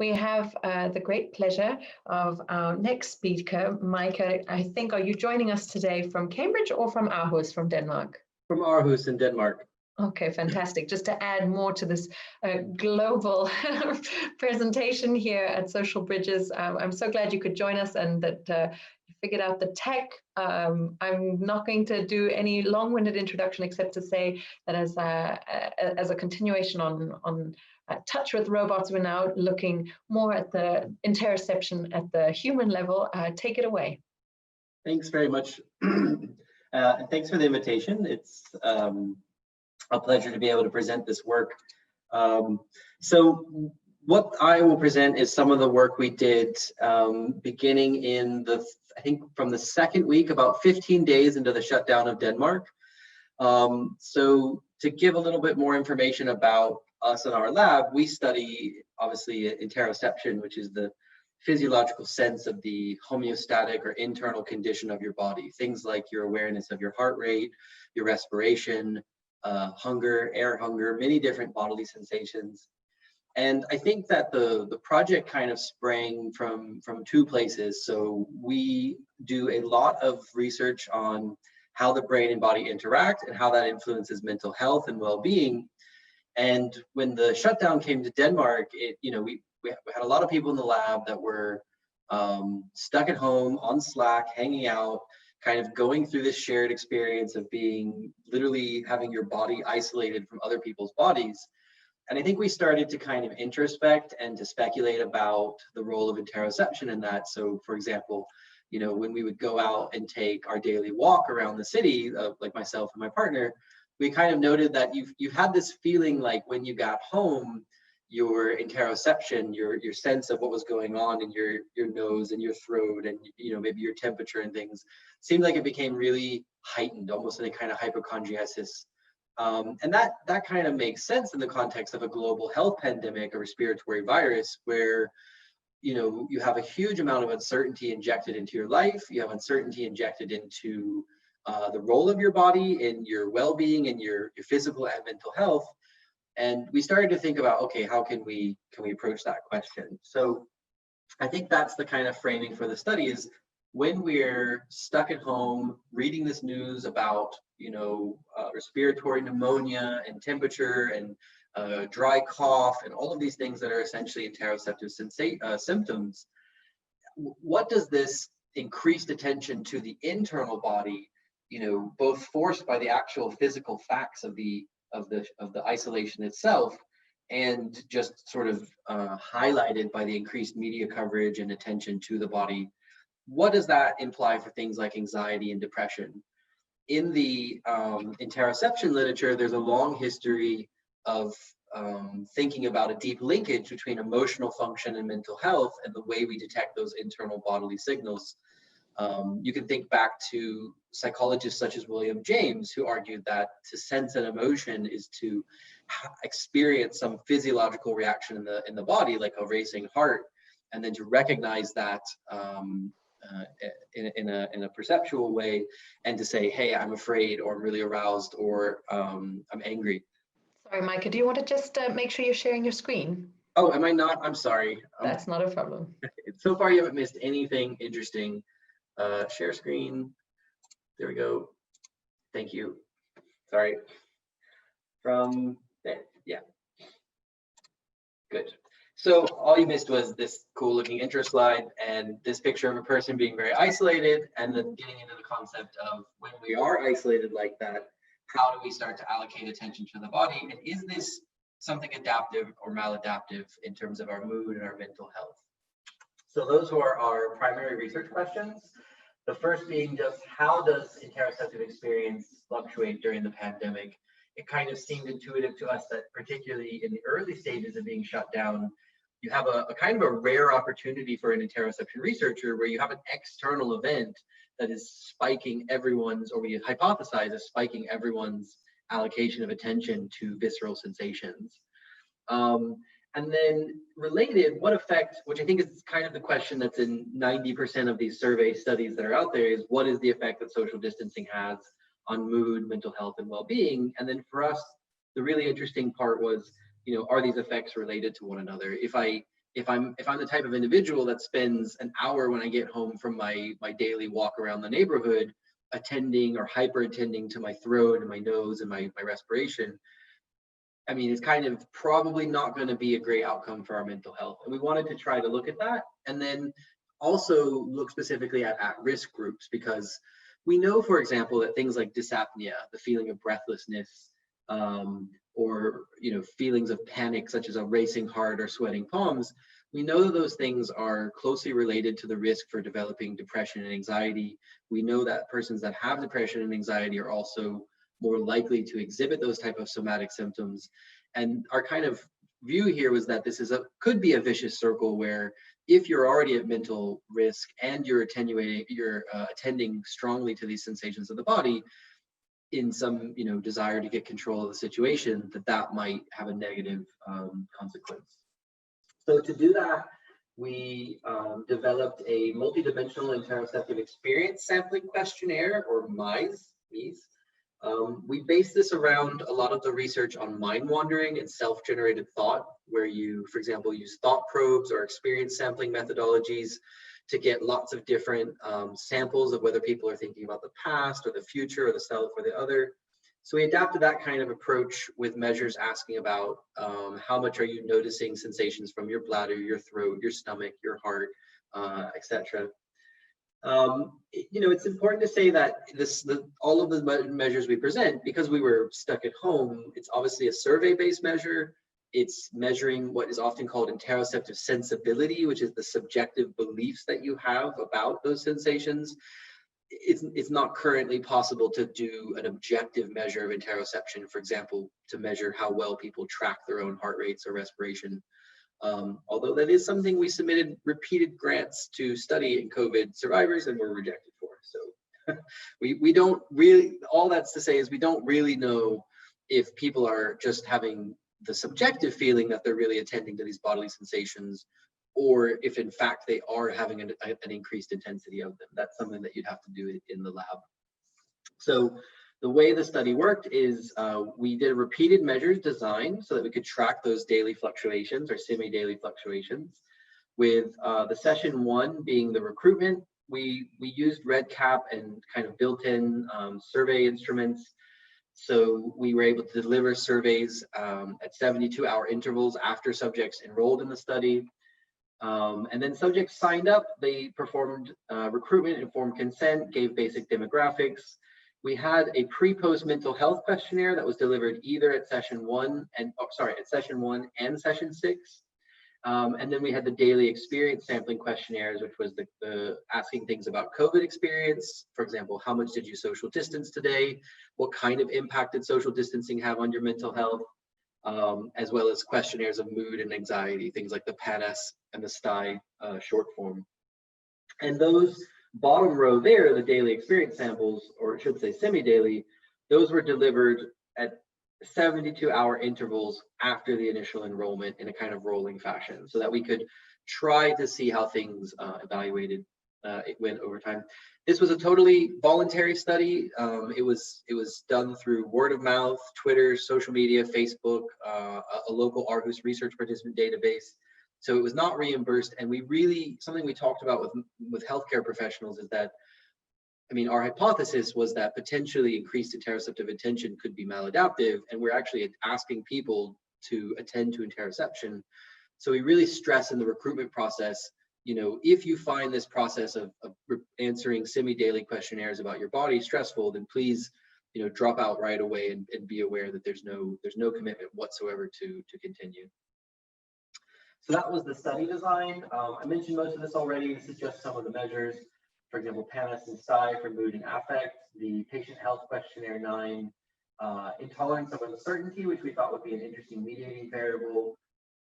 we have the great pleasure of our next speaker, Micah. I think, are you joining us today from Cambridge or from Aarhus, from Denmark? From Aarhus in Denmark. Okay, fantastic. Just to add more to this global presentation here at Social Bridges, I'm so glad you could join us and that you figured out the tech. I'm not going to do any long-winded introduction except to say that as a continuation on touch with robots, we're now looking more at the interoception at the human level. Take it away. Thanks very much. And thanks for the invitation. It's a pleasure to be able to present this work. So what I will present is some of the work we did beginning in I think from the second week, about 15 days into the shutdown of Denmark. So to give a little bit more information about us and our lab, we study obviously interoception, which is the physiological sense of the homeostatic or internal condition of your body. Things like your awareness of your heart rate, your respiration, hunger, air hunger, many different bodily sensations. And I think that the project kind of sprang from two places. So we do a lot of research on how the brain and body interact and how that influences mental health and well-being. And when the shutdown came to Denmark, we had a lot of people in the lab that were stuck at home on Slack, hanging out, kind of going through this shared experience of being literally having your body isolated from other people's bodies. And I think we started to kind of introspect and to speculate about the role of interoception in that. So for example, when we would go out and take our daily walk around the city, like myself and my partner, we kind of noted that you've had this feeling like when you got home, your interoception, your sense of what was going on in your nose and your throat and maybe your temperature and things seemed like it became really heightened, almost in a kind of hypochondriasis. And that kind of makes sense in the context of a global health pandemic, a respiratory virus, where you have a huge amount of uncertainty injected into your life. You have uncertainty injected into the role of your body in your well-being and your physical and mental health. And we started to think about, okay, how can we approach that question? So I think that's the kind of framing for the study is when we're stuck at home reading this news about, respiratory pneumonia and temperature and dry cough and all of these things that are essentially interoceptive symptoms, what does this increased attention to the internal body, both forced by the actual physical facts of the isolation itself, and just sort of highlighted by the increased media coverage and attention to the body, what does that imply for things like anxiety and depression? In the interoception literature, there's a long history of thinking about a deep linkage between emotional function and mental health and the way we detect those internal bodily signals. You can think back to psychologists such as William James, who argued that to sense an emotion is to experience some physiological reaction in the body, like a racing heart, and then to recognize that in a perceptual way, and to say, hey, I'm afraid, or I'm really aroused, or I'm angry. Sorry, Micah, do you want to just make sure you're sharing your screen? Oh, am I not? I'm sorry. That's not a problem. So far, you haven't missed anything interesting. Share screen. There we go. Thank you. Sorry. From there. Yeah. Good. So all you missed was this cool looking intro slide and this picture of a person being very isolated, and then getting into the concept of when we are isolated like that, how do we start to allocate attention to the body? And is this something adaptive or maladaptive in terms of our mood and our mental health? So those were our primary research questions. The first being just how does interoceptive experience fluctuate during the pandemic? It kind of seemed intuitive to us that particularly in the early stages of being shut down, you have a kind of a rare opportunity for an interoception researcher where you have an external event that is spiking everyone's, or we hypothesize is spiking everyone's allocation of attention to visceral sensations. And then related, what effect, which I think is kind of the question that's in 90% of these survey studies that are out there, is what is the effect that social distancing has on mood, mental health, and well-being? And then for us, the really interesting part was, are these effects related to one another? If I if I'm the type of individual that spends an hour when I get home from my daily walk around the neighborhood attending or hyper attending to my throat and my nose and my respiration, I mean, it's kind of probably not going to be a great outcome for our mental health. And we wanted to try to look at that, and then also look specifically at at-risk groups, because we know, for example, that things like dysapnea, the feeling of breathlessness, or feelings of panic such as a racing heart or sweating palms, we know that those things are closely related to the risk for developing depression and anxiety. We know that persons that have depression and anxiety are also more likely to exhibit those type of somatic symptoms. And our kind of view here was that this could be a vicious circle where if you're already at mental risk and you're attending strongly to these sensations of the body in some desire to get control of the situation, that might have a negative consequence. So to do that, we developed a multidimensional interoceptive experience sampling questionnaire, or MISE. We base this around a lot of the research on mind wandering and self-generated thought, where you, for example, use thought probes or experience sampling methodologies to get lots of different samples of whether people are thinking about the past or the future or the self or the other. So we adapted that kind of approach with measures asking about how much are you noticing sensations from your bladder, your throat, your stomach, your heart, etc. It's important to say that all of the measures we present, because we were stuck at home, it's obviously a survey-based measure. It's measuring what is often called interoceptive sensibility, which is the subjective beliefs that you have about those sensations. It's not currently possible to do an objective measure of interoception, for example, to measure how well people track their own heart rates or respiration. Although that is something we submitted repeated grants to study in COVID survivors and were rejected for. So we don't really, all that's to say is we don't really know if people are just having the subjective feeling that they're really attending to these bodily sensations, or if in fact they are having an increased intensity of them. That's something that you'd have to do in the lab. So the way the study worked is we did a repeated measures design so that we could track those daily fluctuations or semi-daily fluctuations. With the session 1 being the recruitment, we used REDCap and kind of built-in survey instruments. So we were able to deliver surveys at 72-hour intervals after subjects enrolled in the study. And then subjects signed up, they performed recruitment, informed consent, gave basic demographics. We had a pre-post mental health questionnaire that was delivered either at session 1 and session 6. And then we had the daily experience sampling questionnaires, which was the asking things about COVID experience. For example, how much did you social distance today? What kind of impact did social distancing have on your mental health? As well as questionnaires of mood and anxiety, things like the PANAS and the STI short form. And those bottom row there, the daily experience samples, or it should say semi-daily, those were delivered at 72-hour intervals after the initial enrollment in a kind of rolling fashion, so that we could try to see how things it went over time. This was a totally voluntary study. It was done through word of mouth, Twitter, social media, Facebook, a local Aarhus research participant database. So it was not reimbursed, and something we talked about with healthcare professionals is that, I mean, our hypothesis was that potentially increased interoceptive attention could be maladaptive, and we're actually asking people to attend to interoception. So we really stress in the recruitment process, if you find this process of answering semi-daily questionnaires about your body stressful, then please, drop out right away and be aware that there's no commitment whatsoever to continue. So that was the study design. I mentioned most of this already. This is just some of the measures. For example, PANAS and STI for mood and affect, the patient health questionnaire 9, intolerance of uncertainty, which we thought would be an interesting mediating variable.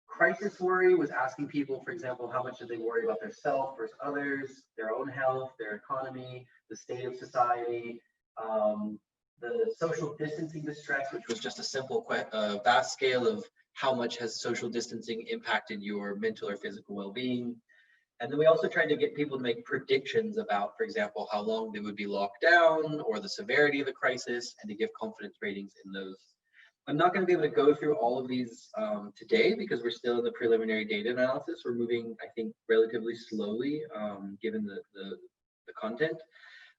Crisis worry was asking people, for example, how much did they worry about their self versus others, their own health, their economy, the state of society. The social distancing distress, which was just a simple vast scale of how much has social distancing impacted your mental or physical well-being. And then we also tried to get people to make predictions about, for example, how long they would be locked down or the severity of the crisis, and to give confidence ratings in those. I'm not going to be able to go through all of these today because we're still in the preliminary data analysis. We're moving, I think, relatively slowly given the content.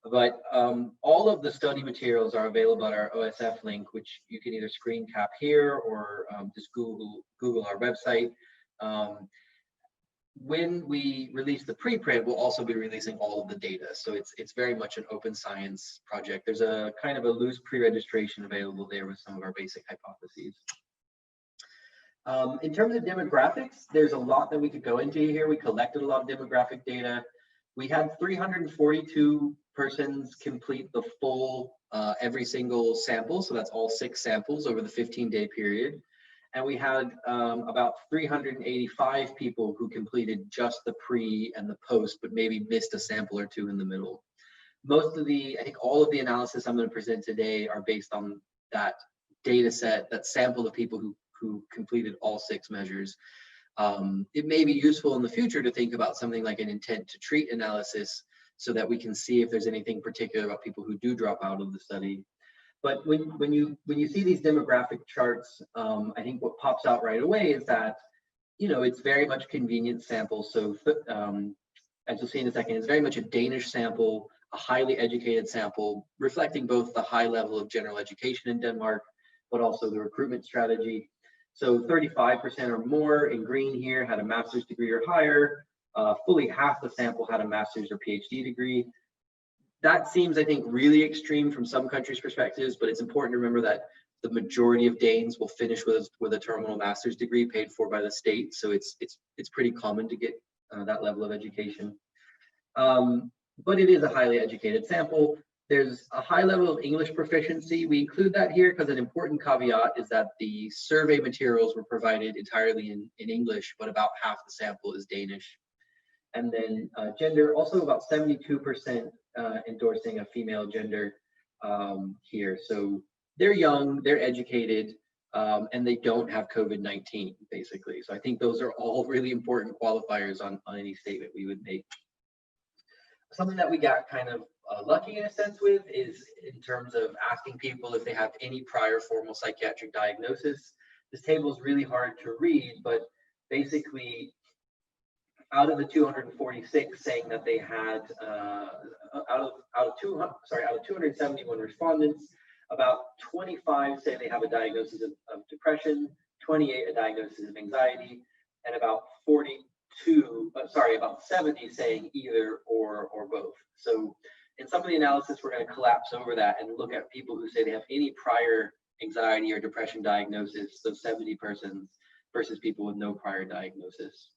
But all of the study materials are available at our OSF link, which you can either screen cap here or just Google our website. When we release the preprint, we'll also be releasing all of the data. So it's very much an open science project. There's a kind of a loose pre-registration available there with some of our basic hypotheses. In terms of demographics, there's a lot that we could go into here. We collected a lot of demographic data. We had 342 persons complete the full every single sample. So that's all 6 samples over the 15-day period. And we had about 385 people who completed just the pre and the post, but maybe missed a sample or two in the middle. Most of the, I think all of the analysis I'm going to present today are based on that data set, that sample of people who completed all 6 measures. It may be useful in the future to think about something like an intent to treat analysis so that we can see if there's anything particular about people who do drop out of the study. But when you see these demographic charts, I think what pops out right away is that, you know, it's very much convenient sample. So as you'll see in a second, it's very much a Danish sample, a highly educated sample, reflecting both the high level of general education in Denmark, but also the recruitment strategy. So 35% or more in green here had a master's degree or higher. Fully half the sample had a master's or PhD degree. That seems, I think, really extreme from some countries' perspectives, but it's important to remember that the majority of Danes will finish with a terminal master's degree paid for by the state. So it's pretty common to get that level of education. But it is a highly educated sample. There's a high level of English proficiency. We include that here because an important caveat is that the survey materials were provided entirely in English, but about half the sample is Danish. And then gender, also about 72% endorsing a female gender here. So they're young, they're educated, and they don't have COVID-19, basically. So I think those are all really important qualifiers on any statement we would make. Something that we got kind of lucky in a sense with is in terms of asking people if they have any prior formal psychiatric diagnosis. This table is really hard to read, but basically, out of the 246 saying that they had, out of 271 respondents, about 25 say they have a diagnosis of depression, 28 a diagnosis of anxiety, and about 70 saying either or both. So in some of the analysis, we're going to collapse over that and look at people who say they have any prior anxiety or depression diagnosis, so 70 persons versus people with no prior diagnosis.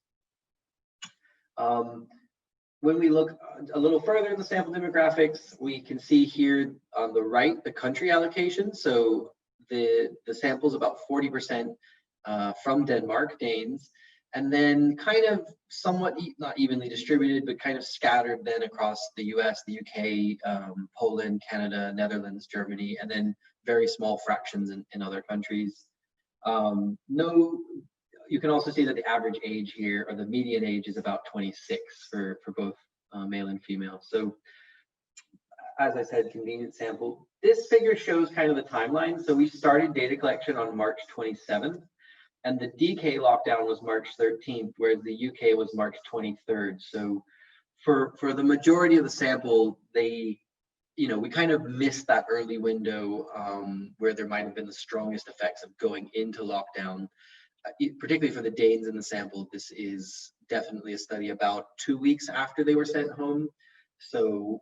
When we look a little further in the sample demographics, we can see here on the right the country allocation. So the sample is about 40% from Denmark, Danes, and then kind of somewhat not evenly distributed, but kind of scattered then across the US, the UK, Poland, Canada, Netherlands, Germany, and then very small fractions in other countries. You can also see that the average age here, or the median age, is about 26 for both male and female. So as I said, convenient sample. This figure shows kind of the timeline. So we started data collection on March 27th, and the DK lockdown was March 13th, whereas the UK was March 23rd. So for the majority of the sample, we kind of missed that early window where there might have been the strongest effects of going into lockdown. Particularly for the Danes in the sample, this is definitely a study about 2 weeks after they were sent home. So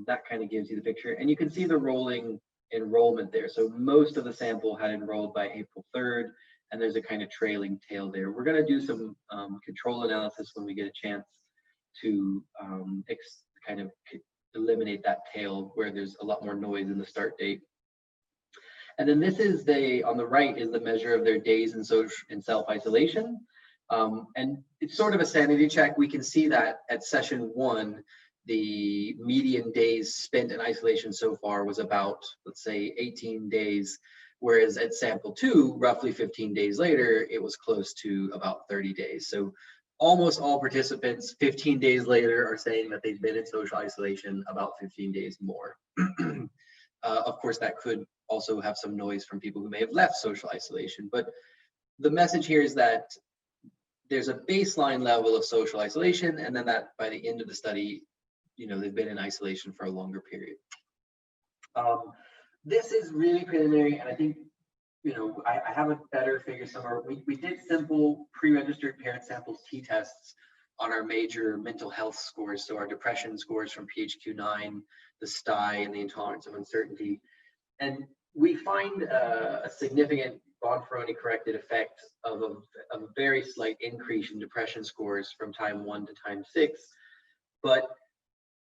that kind of gives you the picture. And you can see the rolling enrollment there. So most of the sample had enrolled by April 3rd, and there's a kind of trailing tail there. We're going to do some control analysis when we get a chance to kind of eliminate that tail where there's a lot more noise in the start date. And then this is on the right is the measure of their days in self-isolation. And it's sort of a sanity check. We can see that at session 1, the median days spent in isolation so far was about, let's say, 18 days, whereas at sample 2, roughly 15 days later, it was close to about 30 days. So almost all participants 15 days later are saying that they've been in social isolation about 15 days more. Of course, that could also have some noise from people who may have left social isolation. But the message here is that there's a baseline level of social isolation, and then that by the end of the study, they've been in isolation for a longer period. This is really preliminary, and I think, I have a better figure somewhere. We did simple pre-registered parent samples t-tests on our major mental health scores, so our depression scores from PHQ-9, the STI, and the intolerance of uncertainty. And we find a significant Bonferroni corrected effect of a very slight increase in depression scores from time 1 to time 6. But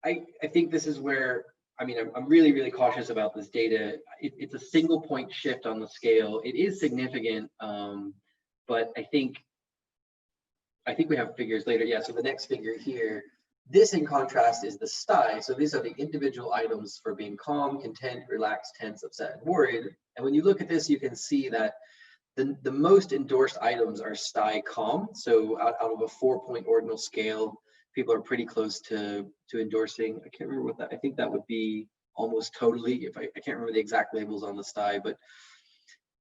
I think this is where, I'm really, really cautious about this data. It's a single point shift on the scale. It is significant, but I think we have figures later. Yeah, so the next figure here, this in contrast is the STI. So these are the individual items for being calm, content, relaxed, tense, upset, and worried. And when you look at this, you can see that the most endorsed items are STI calm. So out of a 4-point ordinal scale, people are pretty close to endorsing. I can't remember what that, I think that would be almost totally, I can't remember the exact labels on the STI, but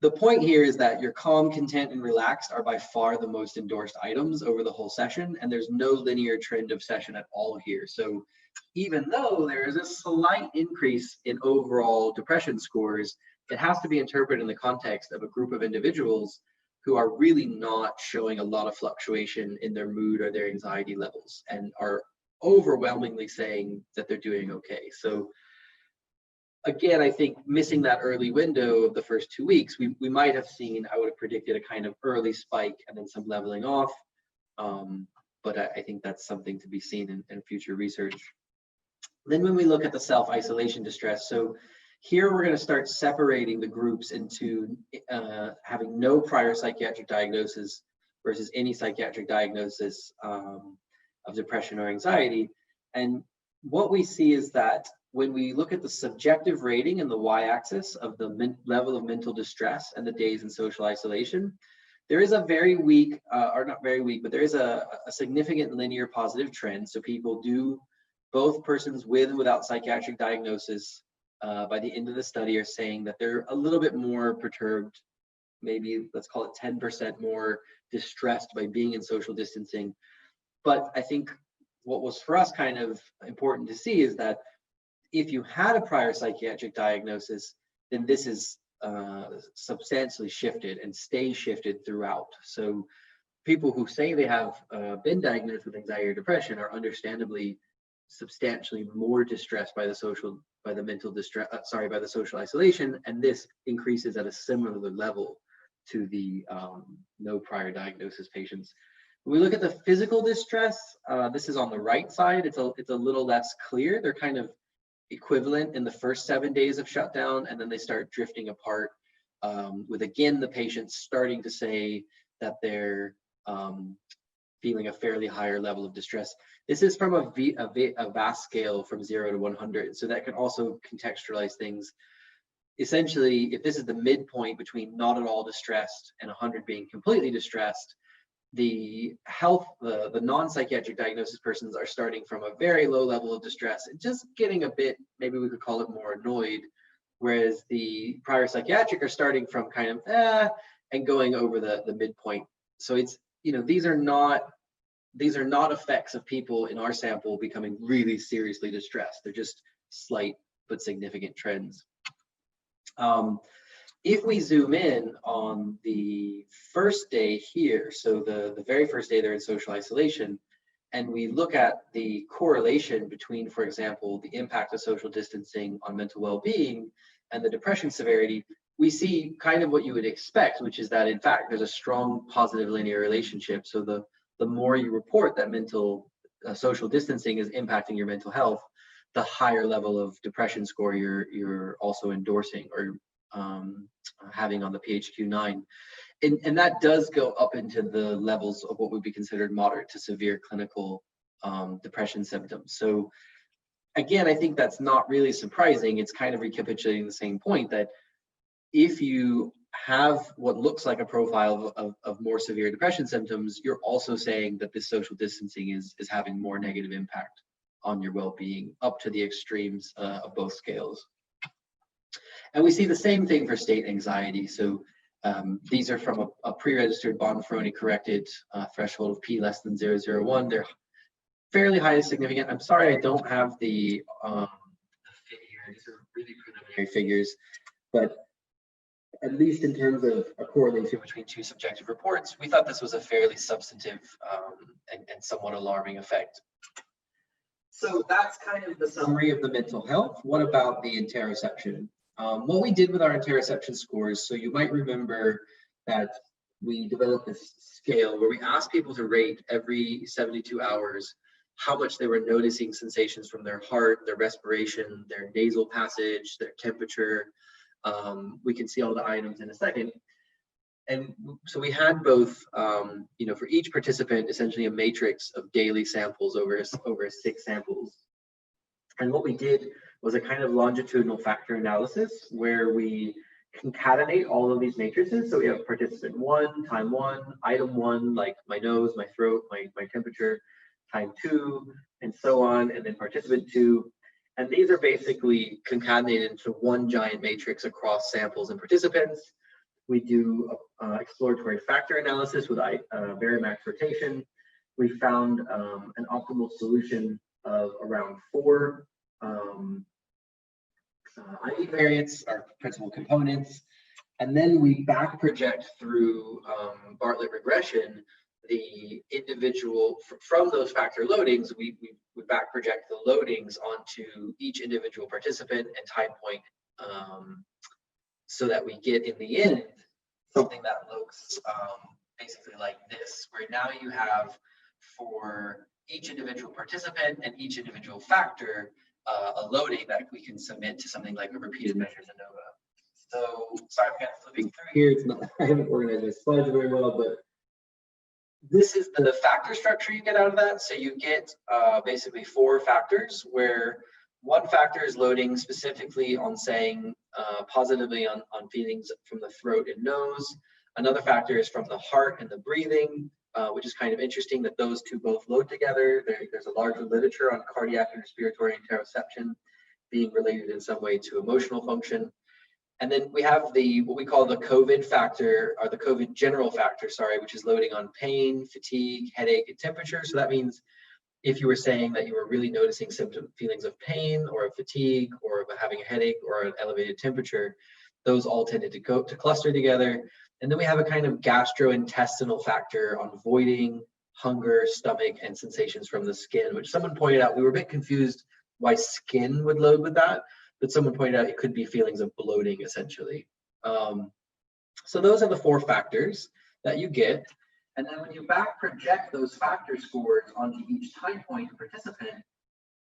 the point here is that your calm, content, and relaxed are by far the most endorsed items over the whole session, and there's no linear trend of session at all here. So even though there is a slight increase in overall depression scores, it has to be interpreted in the context of a group of individuals who are really not showing a lot of fluctuation in their mood or their anxiety levels, and are overwhelmingly saying that they're doing okay. So again, I think missing that early window of the first 2 weeks, we might have seen, I would have predicted a kind of early spike and then some leveling off. But I think that's something to be seen in future research. Then when we look at the self-isolation distress, so here we're going to start separating the groups into having no prior psychiatric diagnosis versus any psychiatric diagnosis of depression or anxiety. And what we see is that when we look at the subjective rating in the y-axis of the level of mental distress and the days in social isolation, there is a very weak, or not very weak, but there is a significant linear positive trend. So people do, both persons with and without psychiatric diagnosis, by the end of the study are saying that they're a little bit more perturbed, maybe let's call it 10% more distressed by being in social distancing. But I think what was for us kind of important to see is that if you had a prior psychiatric diagnosis, then this is substantially shifted and stays shifted throughout. So people who say they have been diagnosed with anxiety or depression are understandably substantially more distressed by the social isolation, and this increases at a similar level to the no prior diagnosis patients. When we look at the physical distress, this is on the right side. It's a little less clear. They're kind of equivalent in the first 7 days of shutdown, and then they start drifting apart, with again the patients starting to say that they're feeling a fairly higher level of distress. This is from a VAS scale from 0 to 100, so that can also contextualize things. Essentially, if this is the midpoint between not at all distressed and 100 being completely distressed, the non-psychiatric diagnosis persons are starting from a very low level of distress and just getting a bit, maybe we could call it more annoyed, whereas the prior psychiatric are starting from kind of and going over the midpoint. So it's, these are not effects of people in our sample becoming really seriously distressed. They're just slight but significant trends. If we zoom in on the first day here, so the very first day they're in social isolation, and we look at the correlation between, for example, the impact of social distancing on mental well-being and the depression severity, we see kind of what you would expect, which is that in fact there's a strong positive linear relationship. So the more you report that mental social distancing is impacting your mental health, the higher level of depression score you're also endorsing or having on the PHQ-9. And that does go up into the levels of what would be considered moderate to severe clinical depression symptoms. So again, I think that's not really surprising. It's kind of recapitulating the same point that if you have what looks like a profile of more severe depression symptoms, you're also saying that this social distancing is having more negative impact on your well-being up to the extremes of both scales. And we see the same thing for state anxiety. So these are from a pre-registered Bonferroni corrected threshold of P less than 0.001. They're fairly highly significant. I'm sorry I don't have the figure. These are really preliminary figures, but at least in terms of a correlation between two subjective reports, we thought this was a fairly substantive and somewhat alarming effect. So that's kind of the summary of the mental health. What about the interoception? What we did with our interoception scores, so you might remember that we developed this scale where we asked people to rate every 72 hours how much they were noticing sensations from their heart, their respiration, their nasal passage, their temperature. We can see all the items in a second. And so we had both, for each participant, essentially a matrix of daily samples over 6 samples. And what we did was a kind of longitudinal factor analysis where we concatenate all of these matrices. So we have participant 1, time 1, item 1, like my nose, my throat, my temperature, time 2, and so on, and then participant 2. And these are basically concatenated into one giant matrix across samples and participants. We do exploratory factor analysis with varimax rotation. We found an optimal solution of around 4 IV variants, our principal components. And then we back project through Bartlett regression the individual, from those factor loadings, we back project the loadings onto each individual participant and time point, so that we get in the end something that looks basically like this, where now you have for each individual participant and each individual factor a loading that we can submit to something like a repeated measures Anova. So sorry, I'm kind of flipping through here. It's not, I haven't organized my slides very well, but this is the factor structure you get out of that. So you get basically 4 factors, where one factor is loading specifically on saying positively on feelings from the throat and nose. Another factor is from the heart and the breathing, which is kind of interesting that those two both load together. There's a larger literature on cardiac and respiratory interoception being related in some way to emotional function. And then we have what we call the COVID factor, or the COVID general factor, sorry, which is loading on pain, fatigue, headache, and temperature. So that means if you were saying that you were really noticing feelings of pain or of fatigue or of having a headache or an elevated temperature, those all tended to cluster together. And then we have a kind of gastrointestinal factor on voiding, hunger, stomach, and sensations from the skin, which someone pointed out. We were a bit confused why skin would load with that, but someone pointed out it could be feelings of bloating, essentially. So those are the 4 factors that you get. And then when you back project those factor scores onto each time point and participant,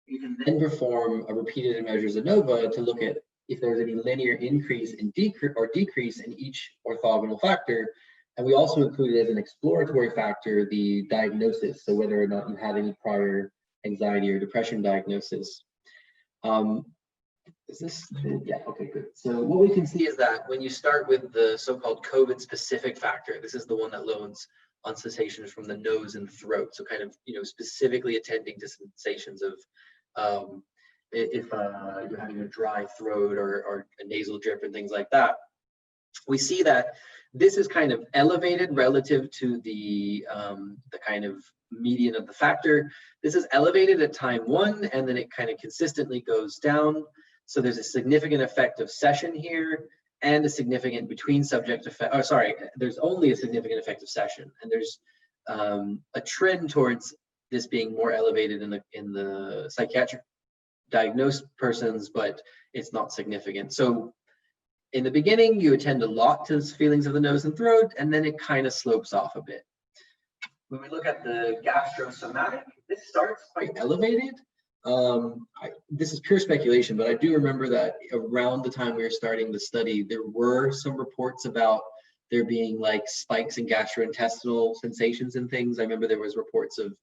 you can then perform a repeated measures Anova to look at if there's any linear increase in decrease in each orthogonal factor. And we also included as an exploratory factor the diagnosis, so whether or not you had any prior anxiety or depression diagnosis. Is this, yeah, okay, good. So what we can see is that when you start with the so-called COVID specific factor, this is the one that loads on sensations from the nose and throat. So kind of, specifically attending to sensations of if you're having a dry throat or a nasal drip and things like that. We see that this is kind of elevated relative to the kind of median of the factor. This is elevated at time 1, and then it kind of consistently goes down. So there's a significant effect of session here and a significant between subject effect. Oh, sorry, there's only a significant effect of session, and there's a trend towards this being more elevated in the psychiatric diagnosed persons, but it's not significant. So in the beginning, you attend a lot to feelings of the nose and throat, and then it kind of slopes off a bit. When we look at the gastrosomatic, this starts quite elevated. This is pure speculation, but I do remember that around the time we were starting the study, there were some reports about there being like spikes in gastrointestinal sensations and things. I remember there was reports of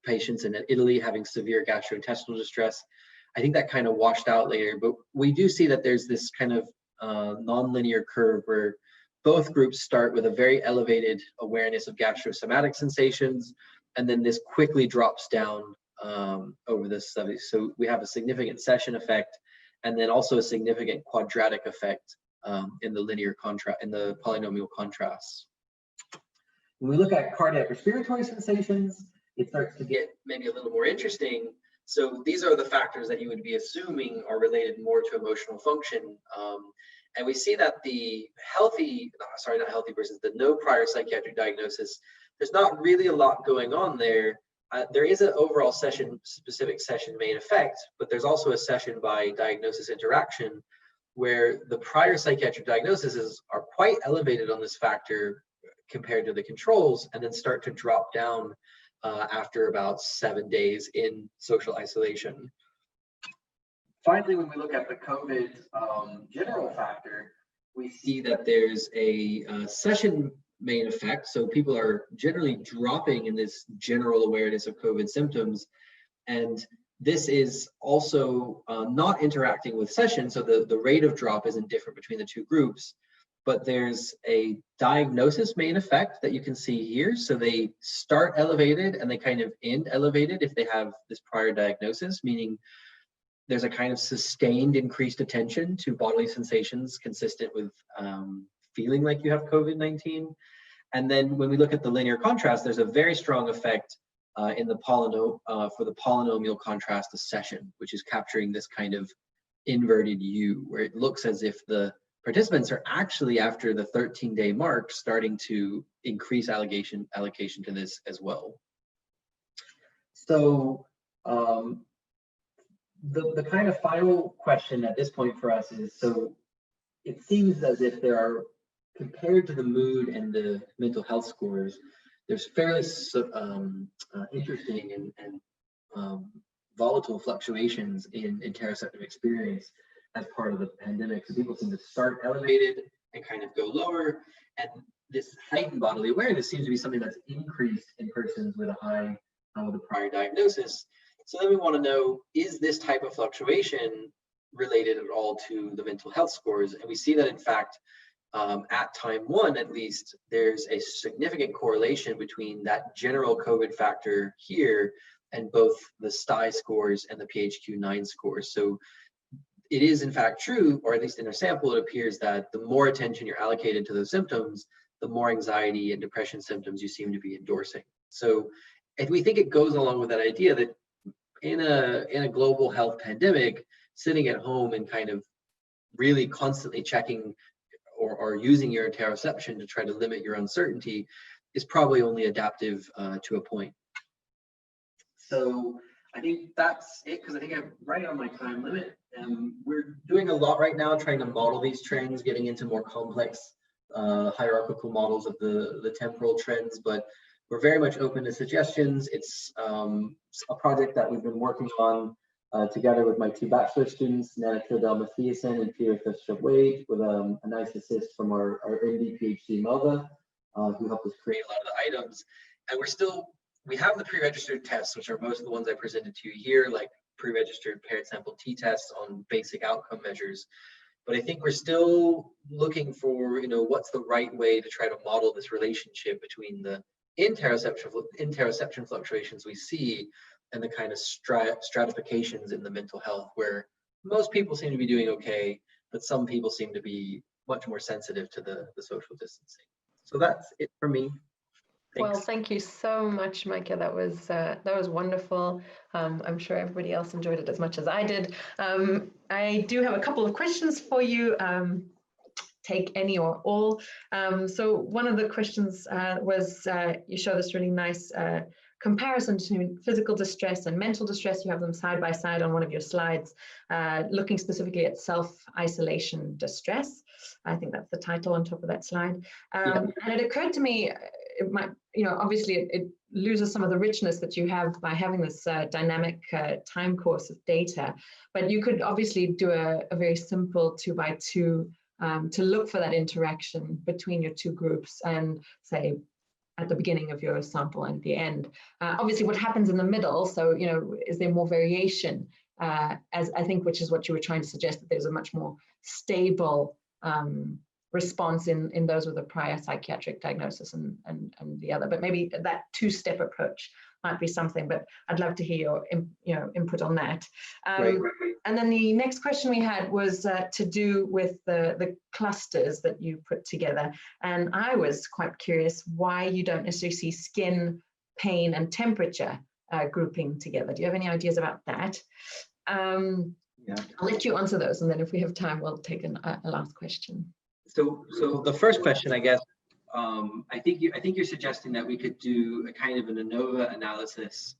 patients in Italy having severe gastrointestinal distress. I think that kind of washed out later, but we do see that there's this kind of nonlinear curve where both groups start with a very elevated awareness of gastrosomatic sensations, and then this quickly drops down over this study. So we have a significant session effect, and then also a significant quadratic effect in the linear contrast, in the polynomial contrasts. When we look at cardiac respiratory sensations, it starts to get maybe a little more interesting. So these are the factors that you would be assuming are related more to emotional function. And we see that the not healthy persons, the no prior psychiatric diagnosis, there's not really a lot going on there. There is an overall specific session main effect, but there's also a session by diagnosis interaction where the prior psychiatric diagnoses are quite elevated on this factor compared to the controls, and then start to drop down after about 7 days in social isolation. Finally, when we look at the COVID general factor, we see that there's a session main effect. So people are generally dropping in this general awareness of COVID symptoms. And this is also not interacting with session. So the rate of drop isn't different between the two groups, but there's a diagnosis main effect that you can see here. So they start elevated and they kind of end elevated if they have this prior diagnosis, meaning there's a kind of sustained increased attention to bodily sensations consistent with feeling like you have COVID-19. And then when we look at the linear contrast, there's a very strong effect in the for the polynomial contrast of session, which is capturing this kind of inverted U, where it looks as if the participants are actually, after the 13-day mark, starting to increase allocation to this as well. So the kind of final question at this point for us is, so it seems as if there are, compared to the mood and the mental health scores, there's fairly interesting and volatile fluctuations in interoceptive experience as part of the pandemic. So people seem to start elevated and kind of go lower. And this heightened bodily awareness seems to be something that's increased in persons with a high, with a prior diagnosis. So then we want to know, is this type of fluctuation related at all to the mental health scores? And we see that, in fact, at time 1, at least, there's a significant correlation between that general COVID factor here and both the STI scores and the PHQ-9 scores. So it is, in fact, true, or at least in our sample, it appears that the more attention you're allocated to those symptoms, the more anxiety and depression symptoms you seem to be endorsing. So if we think it goes along with that idea that in a global health pandemic, sitting at home and kind of really constantly checking or using your interoception to try to limit your uncertainty is probably only adaptive to a point. So I think that's it, because I think I'm right on my time limit. We're doing a lot right now trying to model these trends, getting into more complex hierarchical models of the temporal trends, but we're very much open to suggestions. It's a project that we've been working on together with my 2 bachelor students, Nana Kildell Mathiasen and Peter Wade, with a nice assist from our MD PhD Melva, who helped us create a lot of the items. And we have the pre-registered tests, which are most of the ones I presented to you here, like pre-registered paired sample t-tests on basic outcome measures. But I think we're still looking for, what's the right way to try to model this relationship between the interoception fluctuations we see and the kind of stratifications in the mental health, where most people seem to be doing okay, but some people seem to be much more sensitive to the social distancing. So that's it for me. Thanks. Well, thank you so much, Micah. That was wonderful. I'm sure everybody else enjoyed it as much as I did. I do have a couple of questions for you. Take any or all. So one of the questions was, you show this really nice comparison between physical distress and mental distress. You have them side by side on one of your slides, looking specifically at self-isolation distress. I think that's the title on top of that slide. And it occurred to me, it might, obviously it loses some of the richness that you have by having this dynamic time course of data, but you could obviously do a very simple 2x2 to look for that interaction between your two groups, and say at the beginning of your sample and at the end. Obviously what happens in the middle, so is there more variation, as I think, which is what you were trying to suggest, that there's a much more stable response in those with a prior psychiatric diagnosis and the other, but maybe that 2-step approach might be something, but I'd love to hear your input on that. Right. And then the next question we had was to do with the clusters that you put together. And I was quite curious why you don't necessarily see skin, pain, and temperature grouping together. Do you have any ideas about that? Yeah. I'll let you answer those, and then if we have time, we'll take a last question. So the first question, I guess, I think you're suggesting that we could do a kind of an Anova analysis,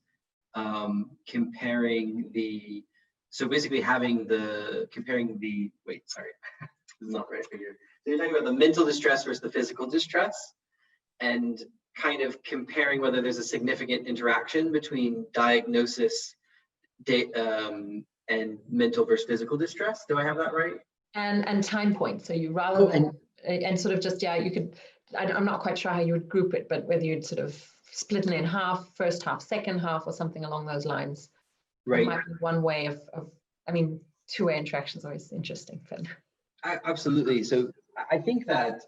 comparing the, so basically comparing the, wait, sorry, this is not right for you. So you're talking about the mental distress versus the physical distress, and kind of comparing whether there's a significant interaction between diagnosis and mental versus physical distress. Do I have that right? And time points. So you rather than, and sort of just, yeah, you could, I'm not quite sure how you would group it, but whether you'd sort of split it in half, first half, second half, or something along those lines. Right. That might be one way of I mean, two-way interaction is always interesting. But absolutely. So I think that,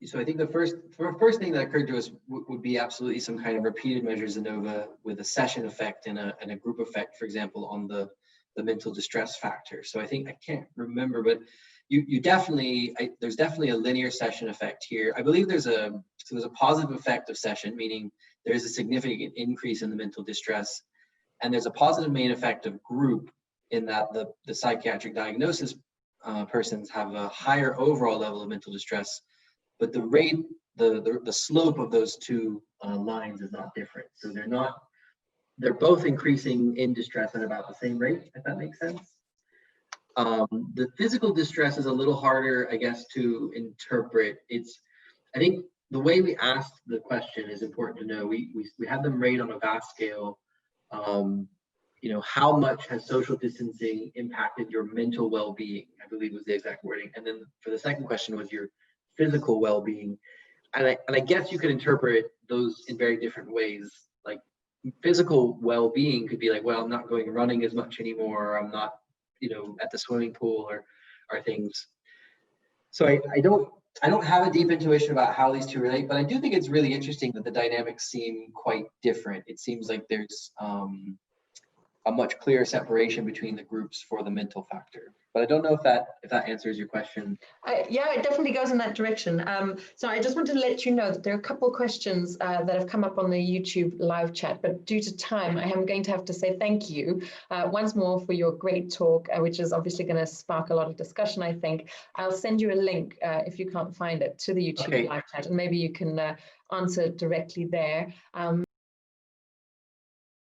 so I think the first thing that occurred to us would be absolutely some kind of repeated measures ANOVA with a session effect and a group effect, for example, on the mental distress factor. So I think, I can't remember, but you definitely, there's definitely a linear session effect here. I believe there's a positive effect of session, meaning there's a significant increase in the mental distress, and there's a positive main effect of group in that the psychiatric diagnosis persons have a higher overall level of mental distress, but the rate, the slope of those two lines is not different. So they're both increasing in distress at about the same rate, if that makes sense. The physical distress is a little harder, I guess, to interpret. I think the way we asked the question is important to know. We had them rate on a VAS scale. How much has social distancing impacted your mental well-being? I believe was the exact wording. And then for the second question was your physical well-being. And I guess you could interpret those in very different ways. Like physical well-being could be like, well, I'm not going running as much anymore, or I'm not, at the swimming pool or things. So I don't have a deep intuition about how these two relate, but I do think it's really interesting that the dynamics seem quite different. It seems like there's a much clearer separation between the groups for the mental factor. But I don't know if that answers your question. Yeah, it definitely goes in that direction. So I just wanted to let you know that there are a couple of questions that have come up on the YouTube live chat, but due to time, I am going to have to say thank you once more for your great talk, which is obviously going to spark a lot of discussion, I think. I'll send you a link if you can't find it to the YouTube live chat, and maybe you can answer directly there.